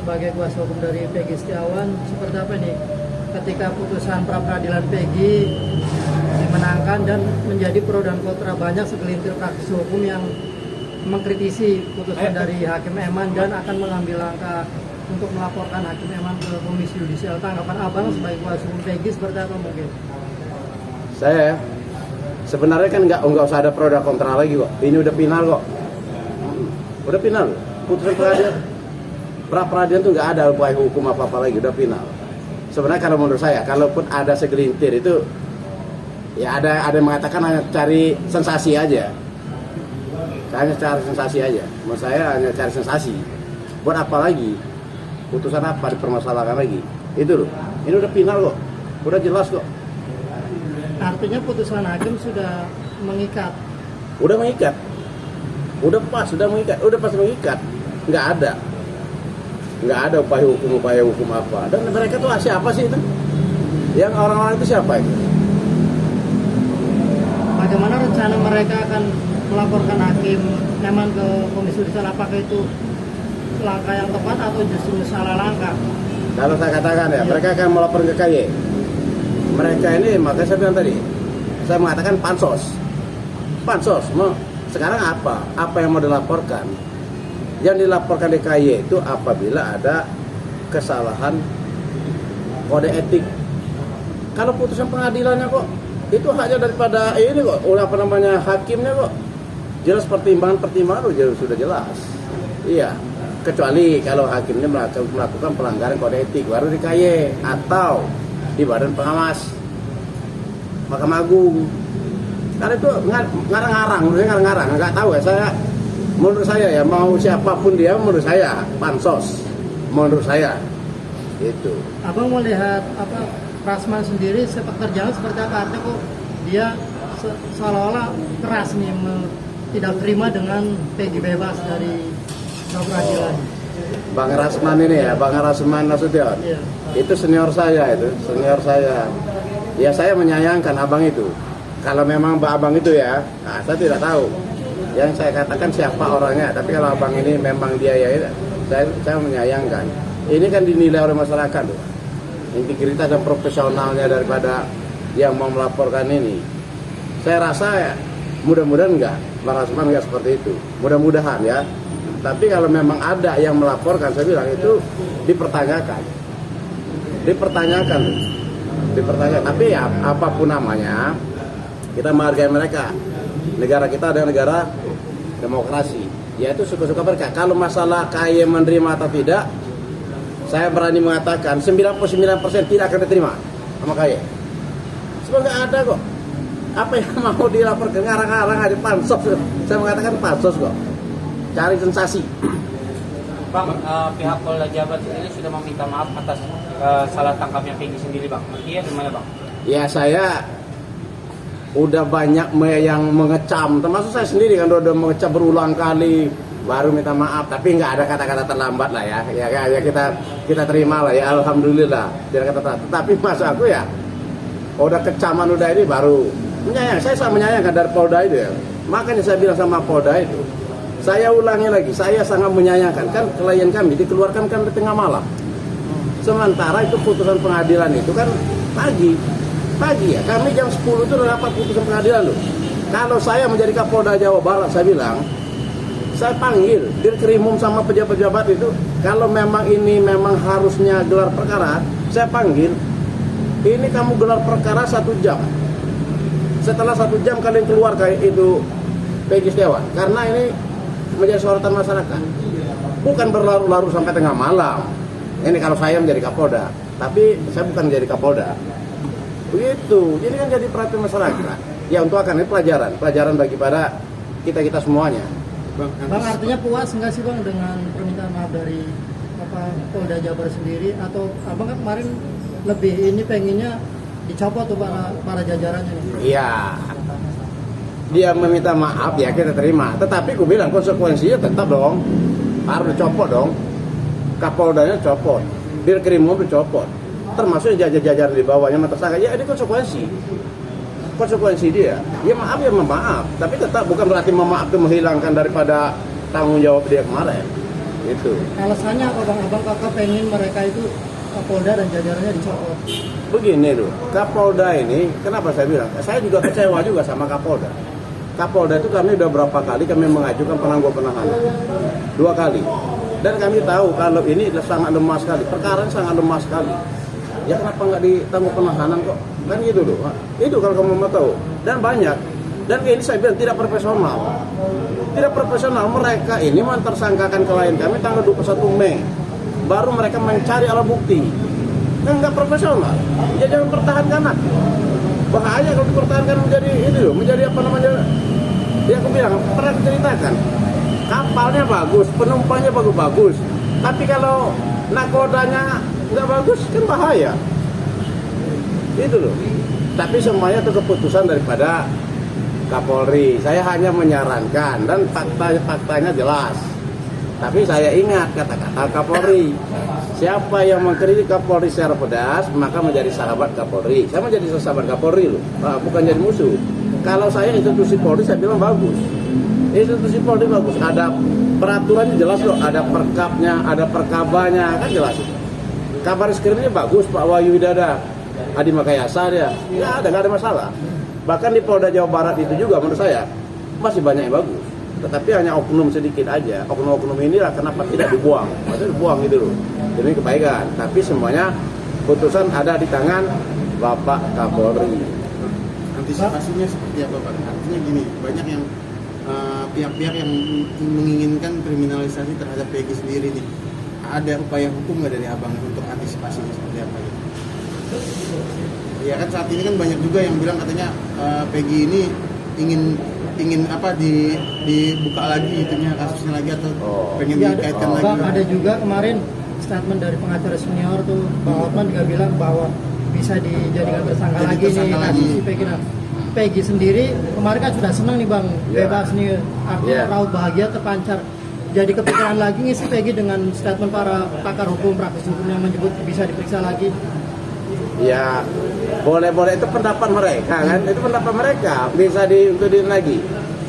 sebagai kuasa hukum dari Peggy Setiawan, seperti apa nih ketika putusan pra peradilan Peggy dimenangkan dan menjadi pro dan kontra banyak segelintir praktisi hukum yang mengkritisi putusan dari Hakim Eman dan akan mengambil langkah untuk melaporkan Hakim Eman ke Komisi Yudisial. Tanggapan Abang sebagai kuasa hukum Peggy seperti apa mungkin? Saya sebenarnya kan nggak usah ada pro dan kontra lagi kok. Ini udah final kok. Udah final. Putusan pengadilan pra peradilan tuh nggak ada upaya hukum apa lagi, udah final. Sebenarnya kalau menurut saya, kalaupun ada segelintir itu ya ada yang mengatakan hanya cari sensasi aja. Hanya cari sensasi aja. Menurut saya hanya cari sensasi. Buat apa lagi? Putusan apa dipermasalahkan lagi? Itu loh. Ini udah final kok. Udah jelas kok. Artinya putusan hakim sudah mengikat. Udah mengikat. Udah pas mengikat. Nggak ada upaya hukum apa. Dan mereka tuh siapa sih itu? Yang orang-orang itu siapa itu? Bagaimana rencana mereka akan melaporkan Hakim Eman ke Komisi Yudisial? Apakah itu langkah yang tepat atau justru salah langkah? Kalau saya katakan ya, mereka akan melapor ke KY. Mereka ini, makanya saya bilang tadi, saya mengatakan pansos. Sekarang apa? Apa yang mau dilaporkan? Yang dilaporkan di KY itu apabila ada kesalahan kode etik. Kalau putusan pengadilannya kok itu hanya daripada ini kok, hakimnya kok jelas pertimbangan sudah jelas. Iya, kecuali kalau hakimnya melakukan pelanggaran kode etik baru di KY atau di Badan Pengawas Mahkamah Agung. Karena itu ngarang-ngarang, nggak tahu ya saya. Menurut saya ya, mau siapapun dia, menurut saya pansos, menurut saya itu. Abang melihat Prasman sendiri sepak terjang seperti apa? Artinya kok dia seolah-olah keras nih tidak terima dengan Peggy bebas dari peradilan. Bang Rasman ini ya, Bang Rasman Nasution. Iya. Itu senior saya. Ya saya menyayangkan abang itu. Kalau memang abang itu ya, saya tidak tahu. Yang saya katakan siapa orangnya, tapi kalau abang ini memang dia ya, saya menyayangkan. Ini kan dinilai oleh masyarakat loh. Integritas dan profesionalnya daripada yang mau melaporkan ini. Saya rasa ya, mudah-mudahan enggak, Bang Rasman enggak seperti itu. Mudah-mudahan ya. Tapi kalau memang ada yang melaporkan, saya bilang itu dipertanyakan. Tapi ya apapun namanya, kita menghargai mereka. Negara kita adalah negara demokrasi. Yaitu suka-suka mereka. Kalau masalah KY menerima atau tidak, saya berani mengatakan 99% tidak akan diterima sama KY. Sebab nggak ada kok. Apa yang mau dilaporkan ngarang-ngarang ada pansos. Saya mengatakan pansos kok. Cari sensasi. Bang, pihak Polda Jabar sendiri sudah meminta maaf atas salah tangkapnya Peggy sendiri, Bang. Iya, gimana, Bang? Ya saya udah banyak yang mengecam, termasuk saya sendiri kan udah mengecam berulang kali, baru minta maaf. Tapi nggak ada kata-kata terlambat lah ya. Ya kita terima lah ya, alhamdulillah. Tidak kata terlambat. Tapi maksud aku ya, udah kecaman udah ini baru menyayang. Saya sangat menyayangkan dari Polda itu ya. Makanya saya bilang sama Polda itu. Saya ulangi lagi, saya sangat menyayangkan. Kan klien kami dikeluarkan kan di tengah malam. Sementara itu putusan pengadilan itu kan pagi ya. Kami jam 10 itu udah dapat putusan pengadilan loh. Kalau saya menjadi Kapolda Jawa Barat, saya bilang, saya panggil Dirkrimum sama pejabat-pejabat itu. Kalau memang ini memang harusnya gelar perkara, saya panggil. Ini kamu gelar perkara 1 jam. Setelah 1 jam kalian keluar kayak itu Peggy Setiawan. Karena ini menjadi sorotan masyarakat. Bukan berlarut-larut sampai tengah malam. Ini kalau saya menjadi Kapolda. Tapi saya bukan menjadi Kapolda. Begitu. Ini kan jadi perhatian masyarakat. Ya untuk akan ini pelajaran bagi para kita semuanya. Bang, artinya puas nggak sih Bang dengan permintaan maaf dari Polda Jabar sendiri, atau Abang kan kemarin lebih ini pengennya dicopot tuh para jajarannya? Iya. Dia meminta maaf ya kita terima. Tetapi aku bilang konsekuensinya tetap dong. Harus dicopot dong. Kapoldanya copot. Dirkrimum dicopot. Termasuk jajar-jajar di bawahnya tersangka. Ya ini konsekuensi dia. Ya maaf. Tapi tetap bukan berarti maaf itu menghilangkan daripada tanggung jawab dia kemarin. Itu. Alasannya apa bang? Abang kakak pengen mereka itu Kapolda dan jajarannya dicopot. Begini loh, Kapolda ini, kenapa saya bilang? Saya juga kecewa juga sama Kapolda. Kapolda itu kami udah berapa kali kami mengajukan penangguh penahanan, 2 kali. Dan kami tahu kalau ini sangat lemah sekali, perkara ini sangat lemah sekali. Ya kenapa nggak ditangguh penahanan kok? Kan gitu loh. Itu kalau kamu mau tahu. Dan banyak. Dan ini saya bilang tidak profesional. Tidak profesional. Mereka ini mentersangkakan klien kami tanggal 21 Mei. Baru mereka mencari alat bukti. Kan nggak profesional. Ya jangan pertahankan lah. Bahaya kalau dipertahankan menjadi ini loh, menjadi apa namanya? Ya aku bilang, pernah aku ceritakan. Kapalnya bagus, penumpangnya bagus-bagus. Tapi kalau nakodanya nggak bagus, kan bahaya. Itu loh. Tapi semuanya itu keputusan daripada Kapolri. Saya hanya menyarankan dan faktanya jelas. Tapi saya ingat kata-kata Kapolri. Siapa yang mengkritik Kapolri secara pedas, maka menjadi sahabat Kapolri. Saya menjadi sahabat Kapolri loh, bukan jadi musuh. Kalau saya institusi Polri, saya bilang bagus. Institusi Polri bagus. Ada peraturannya jelas loh, ada perkapnya, ada perkabanya, kan jelas. Kabar skrimnya bagus, Pak Wahyu Widada, Adi Makayasa dia. Nggak ada masalah. Bahkan di Polda Jawa Barat itu juga menurut saya masih banyak yang bagus. Tetapi hanya oknum sedikit aja. Oknum-oknum inilah kenapa tidak dibuang. Maksudnya dibuang gitu loh. Demi kebaikan. Tapi semuanya putusan ada di tangan Bapak Kapolri. Antisipasinya seperti apa Pak? Artinya gini, banyak yang pihak-pihak yang menginginkan kriminalisasi terhadap PG sendiri nih. Ada upaya hukum nggak dari abang untuk antisipasinya seperti apa gitu? Ya kan saat ini kan banyak juga yang bilang katanya PG ini ingin apa dibuka lagi itunya kasusnya lagi atau pengen dikaitkan lagi. Bang, ada juga kemarin statement dari pengacara senior tuh Bang Hotman juga bilang bahwa bisa dijadikan tersangka lagi nih kasus si Peggy. Nah, Peggy sendiri kemarin kan sudah senang nih Bang, bebas nih, artinya raut bahagia terpancar. Jadi kepikiran lagi nih si Peggy dengan statement para pakar hukum, praktisi hukum yang menyebut bisa diperiksa lagi. Ya boleh-boleh, itu pendapat mereka kan, itu pendapat mereka bisa untuk lagi.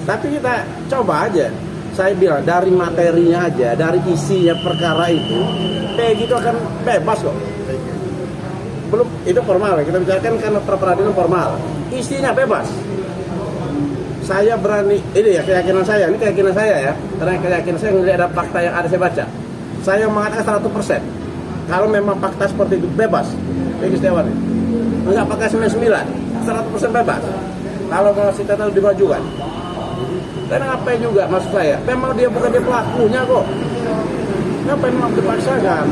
Tapi kita coba aja. Saya bilang dari materinya aja, dari isinya perkara itu, Peggy itu akan bebas kok. Belum itu formal, kita bicarakan karena peradilan formal. Isinya bebas. Saya berani, ini ya keyakinan saya, ini keyakinan saya ya. Karena keyakinan saya melihat ada fakta yang ada saya baca. Saya mengatakan 100%. Kalau memang fakta seperti itu bebas. Peggy Setiawan enggak pakai 99, 100% bebas. Kalau masih tetap dimajukan. Dan ngapain juga maksud saya? Memang dia bukan dia pelakunya kok. Ngapain memang dipaksakan?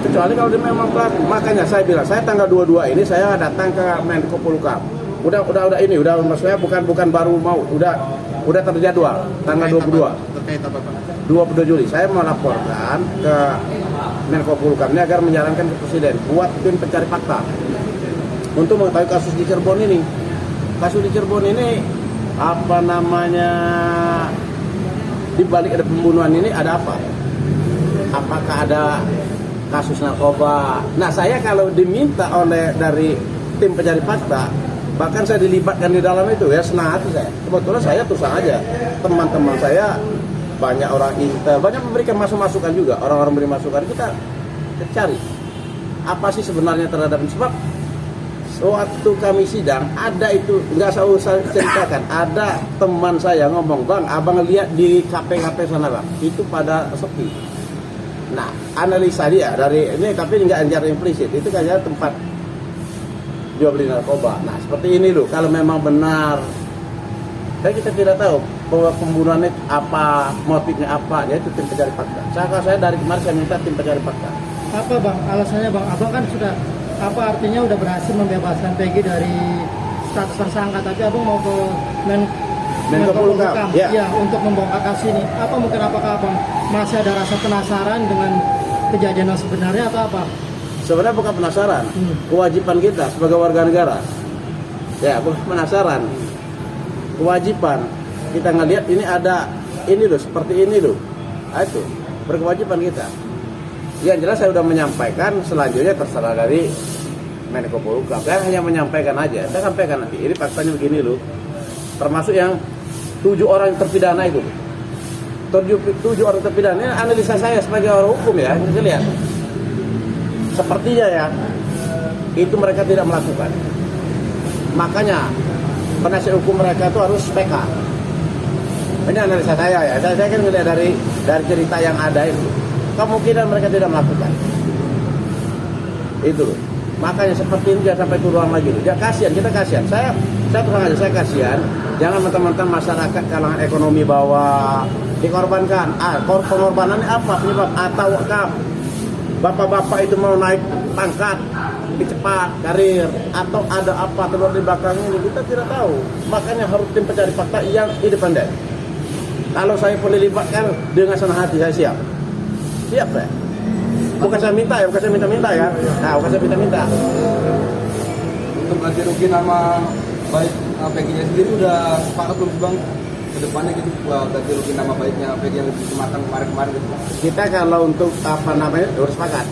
Kecuali kalau dia memang pelaku. Makanya saya bilang, saya tanggal 22 ini saya datang ke Menko Polhukam. Udah ini, udah maksudnya bukan baru mau, udah terjadwal tanggal 22. Terkait apa Pak? 22 Juli saya melaporkan ke Menko Polhukam ini agar menyarankan ke Presiden buat tim pencari fakta untuk mengetahui kasus di Cirebon ini. Kasus di Cirebon ini apa namanya, di balik ada pembunuhan ini ada apa? Apakah ada kasus narkoba? Nah, saya kalau diminta dari tim pencari fakta, bahkan saya dilibatkan di dalam itu ya, senang hati saya. Kebetulan saya terus aja, teman-teman saya banyak orang intel, banyak memberikan masukan juga, orang-orang beri masukan, kita cari apa sih sebenarnya terhadap ini. Sebab waktu kami sidang ada itu, nggak usah ceritakan, ada teman saya ngomong, Bang, abang lihat di KP sana Bang, itu pada sepi. Nah, analisa dia dari ini, tapi nggak anjar implisit, itu kayaknya tempat jual beli narkoba. Nah, seperti ini loh, kalau memang benar, tapi kita tidak tahu bahwa pembunuhannya apa, motifnya apa, ya itu tim pencari fakta. Saya dari kemarin saya minta tim pencari fakta. Apa Bang, alasannya Bang, abang kan sudah, apa artinya udah berhasil membebaskan Peggy dari status tersangka, tapi abang mau ke Menko Polhukam ya, untuk membongkar kasus ini. Apa mungkin, apakah abang masih ada rasa penasaran dengan kejadian yang sebenarnya atau apa? Sebenarnya bukan penasaran, kewajiban kita sebagai warga negara. Ya, bukan penasaran. Kewajiban kita ngelihat ini ada ini loh, seperti ini loh. Nah, itu berkewajiban kita. Yang jelas saya sudah menyampaikan, selanjutnya terserah dari Menko Polhukam. Saya hanya menyampaikan aja. Saya sampaikan nanti ini faktanya begini loh. Termasuk yang 7 orang yang terpidana itu. tujuh orang terpidana. Ini analisa saya sebagai orang hukum ya, saya lihat. Sepertinya ya, itu mereka tidak melakukan. Makanya penasihat hukum mereka itu harus PK. Ini analisa saya ya. Saya kan melihat dari cerita yang ada itu. Kemungkinan mereka tidak melakukan. Itu. Makanya seperti ini dia sampai turun lagi. Dia kasihan, kita kasihan. Saya terang aja, saya kasihan. Jangan mentang-mentang masyarakat kalangan ekonomi bawah dikorbankan. Pengorbanannya apa penyebab? Atau wakaf. Bapak-bapak itu mau naik pangkat, lebih cepat karir, atau ada apa terluar di belakang ini, kita tidak tahu. Makanya harus tim pencari fakta yang independen. Kalau saya boleh libatkan dengan senang hati, saya siap. Siap ya. Bukan saya minta ya, bukan saya minta ya. Nah, bukan saya minta. Untuk ganti rugi nama baik PG-nya sendiri udah sepakat belum bang? Kedepannya gitu ganti rugi nama baiknya PG yang disematkan kemarin-kemarin gitu. Kita kalau untuk apa namanya harus sepakat.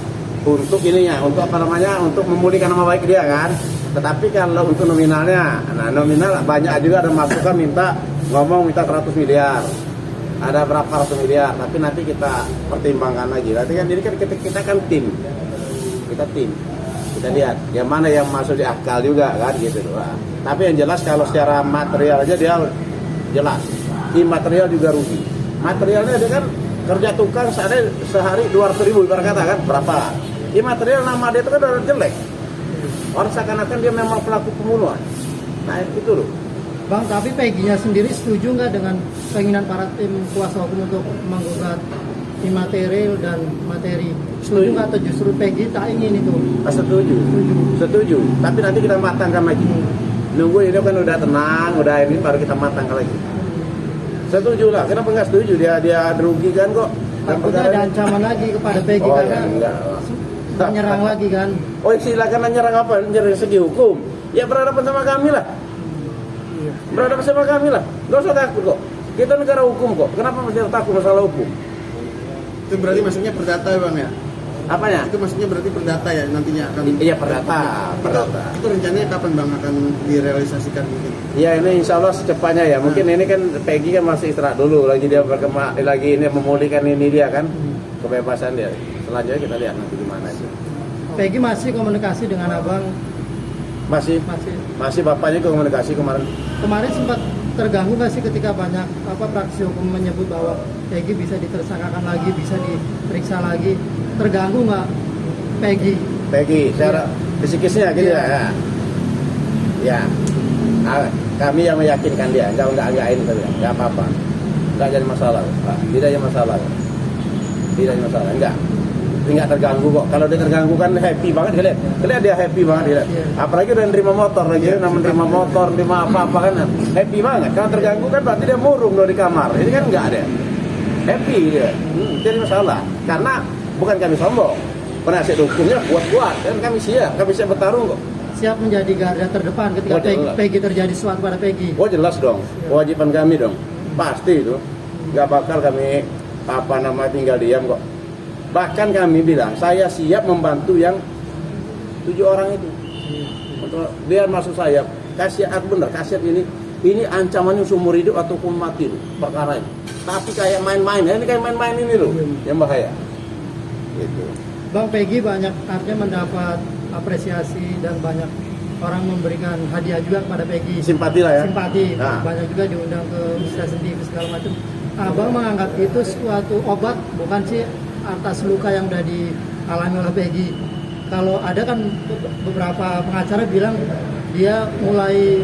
Untuk ininya, untuk apa namanya, untuk memulihkan nama baik dia kan. Tetapi kalau untuk nominalnya, nah nominal banyak juga ada masukan minta 100 miliar. Ada berapa ratus miliar, tapi nanti kita pertimbangkan lagi. Nanti kan ini kan kita kan tim, kita lihat yang mana yang masuk di akal juga kan gitu loh. Tapi yang jelas kalau secara material aja dia jelas, imaterial juga rugi. Materialnya dia kan kerja tukang sehari 200.000 ibarat kata kan berapa? Imaterial nama dia itu kan udah jelek. Orang seakan-akan dia memang pelaku pembunuhan. Nah itu loh. Bang, tapi Peggy-nya sendiri setuju nggak dengan keinginan para tim kuasa hukum untuk menggugat imaterial dan materi? Setuju nggak atau justru Peggy tak ingin itu? Setuju. Tapi nanti kita matangkan lagi. Nunggu ini kan udah tenang, udah ini baru kita matangkan lagi. Setuju lah. Kenapa nggak setuju? Dia dirugikan kok. Takutnya ada ancaman lagi kepada Peggy karena menyerang lagi kan? Oh silakan nyerang apa? Nyerang segi hukum. Ya berhadapan sama kami lah. Berhadapan sama kami lah. Gak usah takut kok. Kita negara hukum kok. Kenapa mesti takut masalah hukum? Itu berarti maksudnya perdata ya bang ya? Apanya? Itu maksudnya berarti perdata ya nantinya akan. Iya perdata. Itu rencananya kapan bang akan direalisasikan mungkin? Ya ini insya Allah secepatnya ya. Mungkin ini kan Peggy kan masih istirahat dulu. Lagi dia lagi ini memulihkan ini dia kan. Kebebasan dia. Selanjutnya kita lihat nanti gimana sih. Peggy masih komunikasi dengan abang? Masih bapaknya komunikasi kemarin. Kemarin sempat terganggu nggak sih ketika banyak praktisi hukum menyebut bahwa Peggy bisa ditersangkakan lagi, bisa diperiksa lagi? Terganggu nggak Peggy secara psikisnya gitu ya. Ya. Kami yang meyakinkan dia, enggak ini tadi, enggak apa-apa. Enggak jadi masalah. Tidak ada masalah. Enggak terganggu kok. Kalau dia terganggu kan happy banget kalian dia happy banget dia. Apalagi udah nerima motor lagi, nerima motor, nerima apa-apa kan happy banget. Kalau terganggu kan berarti dia murung loh di kamar. Ini kan enggak ada. Happy dia. Jadi masalah. Karena bukan kami sombong. Penasihat hukumnya kuat-kuat dan kami siap bertarung kok. Siap menjadi garda terdepan ketika Peggy terjadi sesuatu pada Peggy. Oh jelas dong. Kewajiban kami dong. Pasti itu. Enggak bakal kami tinggal diam kok. Bahkan kami bilang, saya siap membantu yang 7 orang itu. Untuk biar masuk saya, kasihan ini ancamannya seumur hidup atau hukuman mati loh, perkara ini. Tapi kayak main-main, ini kayak main-main ini loh, yang bahaya. Gitu. Bang, Peggy banyak artinya mendapat apresiasi dan banyak orang memberikan hadiah juga kepada Peggy. Simpati lah ya. Simpati. Nah. Banyak juga diundang ke Universitas Sendiri segala macam. Abang menganggap itu suatu obat, bukan sih atas luka yang udah dialami oleh Peggy. Kalau ada kan beberapa pengacara bilang dia mulai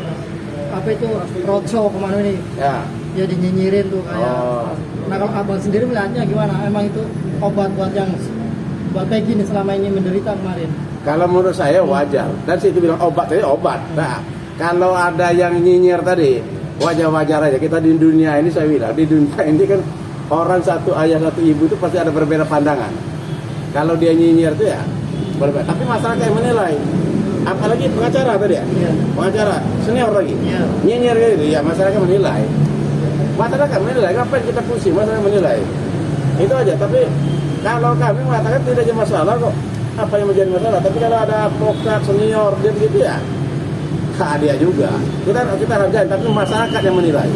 roadshow kemana nih, dia dinyinyirin tuh kayak. Nah kalau abang sendiri melihatnya gimana? Emang itu obat buat Peggy nih selama ini menderita kemarin? Kalau menurut saya wajar. Dan saya itu bilang obat. Nah kalau ada yang nyinyir tadi wajar-wajar aja. Kita di dunia ini saya bilang di dunia ini kan orang satu ayah satu ibu itu pasti ada berbeda pandangan. Kalau dia nyinyir itu ya berbeda. Tapi masyarakat yang menilai. Apalagi pengacara tadi ya. Pengacara senior lagi. Nyinyir gitu ya masyarakat menilai. Masyarakat menilai. Ngapain kita pusing? Masyarakat menilai. Itu aja. Tapi kalau kami mengatakan tidak ada masalah kok. Apa yang menjadi masalah? Tapi kalau ada advokat senior dia begitu ya. Dia juga. Kita hargai. Tapi masyarakat yang menilai.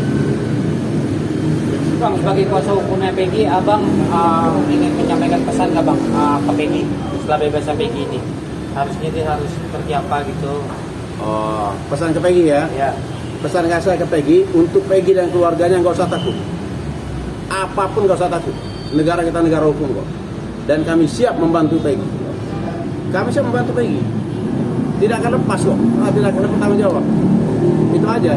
Bang, sebagai kuasa hukumnya Peggy, abang ingin menyampaikan pesan nggak bang ke Peggy setelah bebasnya Peggy ini? Harusnya dia harus seperti apa gitu? Oh, pesan ke Peggy ya. Ya. Pesan saya ke Peggy, untuk Peggy dan keluarganya nggak usah takut. Apapun nggak usah takut. Negara kita negara hukum kok. Dan kami siap membantu Peggy. Kami siap membantu Peggy. Tidak akan lepas kok. Tidak akan lepas tanggung jawab. Itu aja.